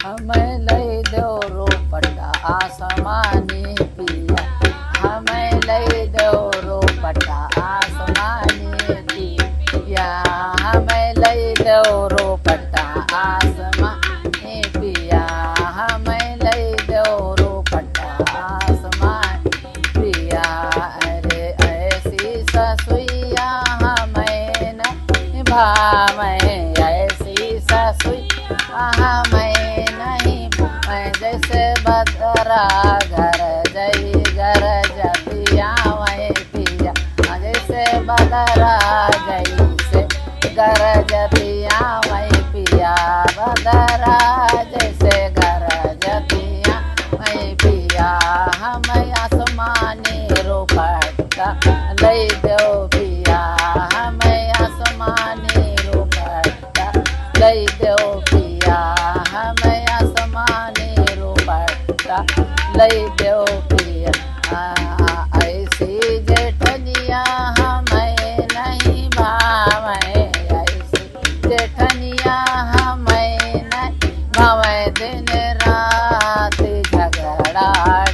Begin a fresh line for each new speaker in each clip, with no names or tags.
हमें लई दो रोपटा आसमानी पिया, हमें लई दो रोपटा आसमानी पिया, हमें लई दो रोपटा आसमानी पिया, हमें लई दो रोपटा आसमानी पिया। अरे ऐसी ससुइया हमें नहीं भावे, ऐसी ससुइया हमें नहीं भावे, जैसे बदरा घर जई घर जतिया वही पिया, जैसे बदरा जैसे घर जतिया वही पिया, बदरा जैसे घर जतिया वही पिया। हमें आसमानी रोपटा लई दो पिया, हमें आसमानी रोपटा लई दो पिया, हमें आसमानी रोपटा लई दो पिया। ऐसी जेठनिया हमें नहीं भावे, ऐसी जेठनिया हमें नहीं भावे, दिन रात झगड़ा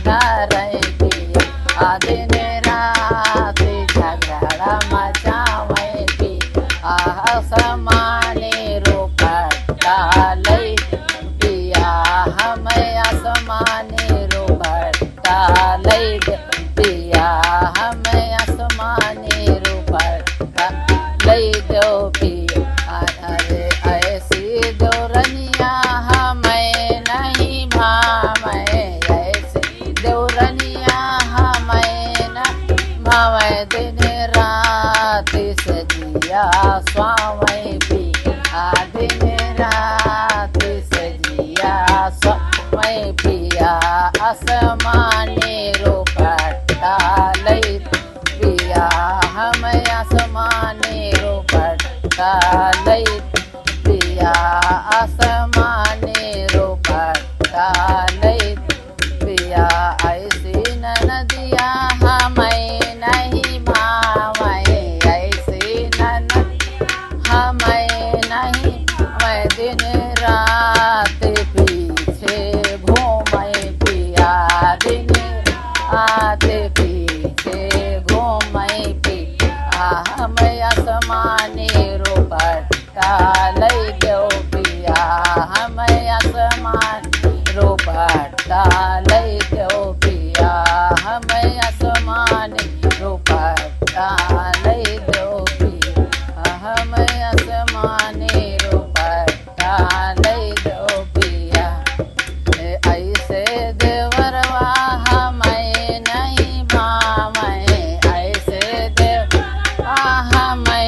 डरे पिया, दिन रात झगड़ा मचावे पिया। आसमानी रोपटा लई पिया, हमें आसमानी रोपटा लई पिया, हमें आसमानी रोपटा लई दो पिया। अरे ऐसी दौरनिया हमें नहीं भावे, ऐसी दौरनिया हमें नहीं भावे, दिन रात सजिया स्वामी पिया, दिन रात सजिया स्वामी पिया। आसमानी रोपटा लई पिया, हमें आसमानी रोपटा लई पिया, आसमानी रोपटा लई पिया। ऐसी ननदिया हमें नहीं भावे, ऐसी ननद हमें नहीं भावे, दिन रात पीछे घूमे पिया, दिन रात पीछे घूमे पिया। हमें आसमानी रोपटा लई दो पिया, हमें आसमानी रोपटा लई दो पिया, हमें आसमानी रोपटा लई दो पिया, हमें आसमानी रोपटा लई दो पिया। ऐसे देवरवा हमें नहीं भावे, ऐसे देवरवा हमें